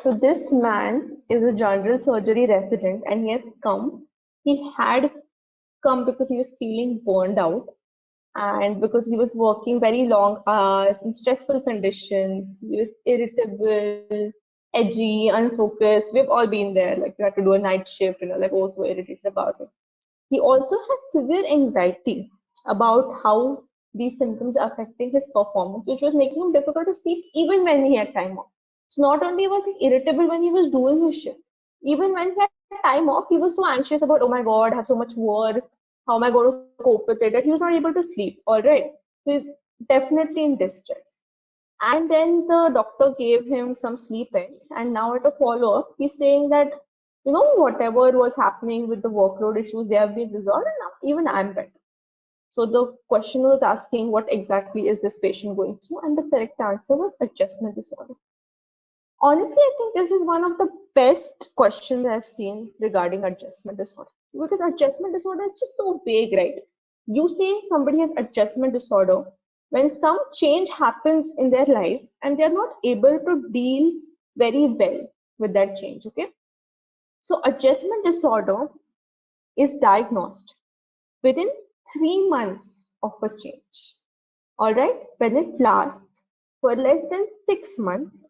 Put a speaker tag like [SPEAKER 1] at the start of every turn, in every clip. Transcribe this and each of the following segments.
[SPEAKER 1] So this man is a general surgery resident and he has come. He had come because he was feeling burned out and because he was working very long hours in stressful conditions. He was irritable, edgy, unfocused. We've all been there. Like we had to do a night shift, like also irritated about it. He also has severe anxiety about how these symptoms are affecting his performance, which was making him difficult to sleep even when he had time off. So not only was he irritable when he was doing his shift, even when he had time off, he was so anxious about, oh my God, I have so much work. How am I going to cope with it? That he was not able to sleep. All right. He's definitely in distress. And then the doctor gave him some sleep aids. And now at a follow-up, he's saying that, whatever was happening with the workload issues, they have been resolved and now even I'm better. So the question was asking what exactly is this patient going through? And the correct answer was adjustment disorder. Honestly, I think this is one of the best questions I've seen regarding adjustment disorder. Because adjustment disorder is just so vague, right? You say somebody has adjustment disorder when some change happens in their life and they're not able to deal very well with that change, okay? So adjustment disorder is diagnosed within 3 months of a change. All right, when it lasts for less than 6 months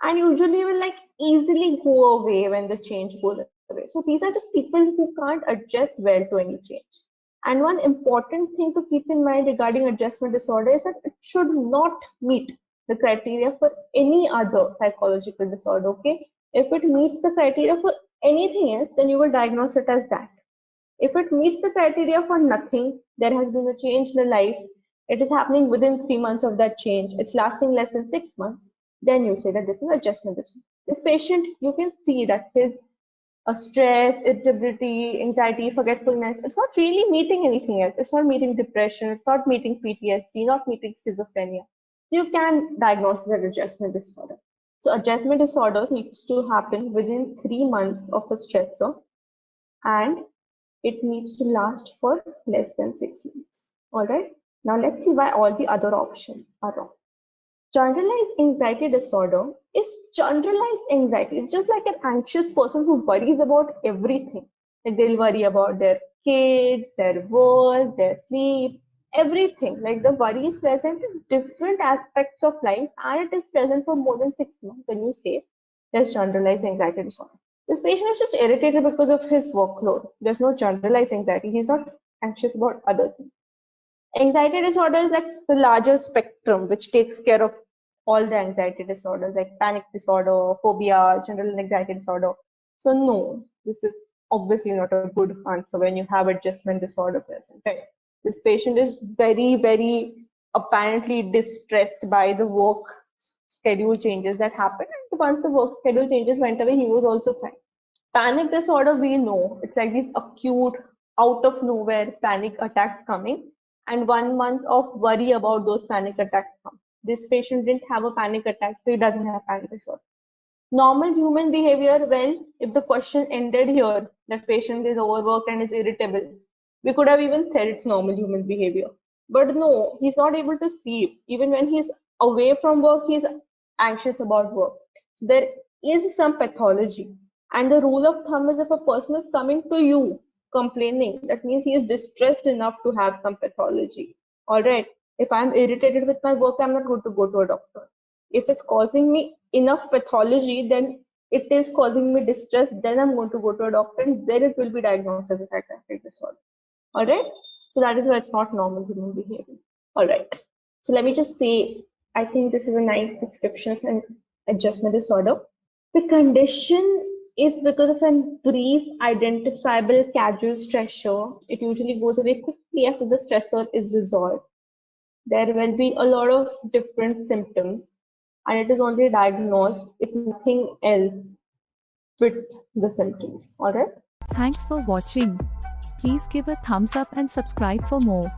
[SPEAKER 1] and usually will like easily go away when the change goes away. So these are just people who can't adjust well to any change. And one important thing to keep in mind regarding adjustment disorder is that it should not meet the criteria for any other psychological disorder. Okay, if it meets the criteria for anything else, then you will diagnose it as that. If it meets the criteria for nothing, there has been a change in the life, it is happening within 3 months of that change, it's lasting less than 6 months, then you say that this is adjustment disorder. This patient, you can see that his stress, irritability, anxiety, forgetfulness, it's not really meeting anything else. It's not meeting depression, it's not meeting PTSD, not meeting schizophrenia. So you can diagnose it as adjustment disorder. So adjustment disorders needs to happen within 3 months of a stressor and it needs to last for less than 6 months. All right. Now let's see why all the other options are wrong. Generalized anxiety disorder is generalized anxiety. It's just like an anxious person who worries about everything. Like they'll worry about their kids, their work, their sleep, everything. Like the worry is present in different aspects of life and it is present for more than 6 months when you say there's generalized anxiety disorder. This patient is just irritated because of his workload. There's no generalized anxiety. He's not anxious about other things. Anxiety disorder is like the larger spectrum which takes care of all the anxiety disorders like panic disorder, phobia, general anxiety disorder. So no, this is obviously not a good answer when you have adjustment disorder present, right? This patient is very, very apparently distressed by the work schedule changes that happened. And once the work schedule changes went away, he was also fine. Panic disorder, we know it's like these acute, out of nowhere panic attacks coming, and 1 month of worry about those panic attacks come. This patient didn't have a panic attack, so he doesn't have panic disorder. Normal human behavior, well, if the question ended here, that patient is overworked and is irritable, we could have even said it's normal human behavior. But no, he's not able to sleep. Even when he's away from work, he's anxious about work. There is some pathology. And the rule of thumb is if a person is coming to you complaining, that means he is distressed enough to have some pathology. All right. If I'm irritated with my work, I'm not going to go to a doctor. If it's causing me enough pathology, then it is causing me distress, then I'm going to go to a doctor and then it will be diagnosed as a psychiatric disorder. All right. So that is why it's not normal human behavior. All right. So let me just say, I think this is a nice description of an adjustment disorder. The condition is because of a brief, identifiable, casual stressor. It usually goes away quickly after the stressor is resolved. There will be a lot of different symptoms, and it is only diagnosed if nothing else fits the symptoms. All right.
[SPEAKER 2] Thanks for watching. Please give a thumbs up and subscribe for more.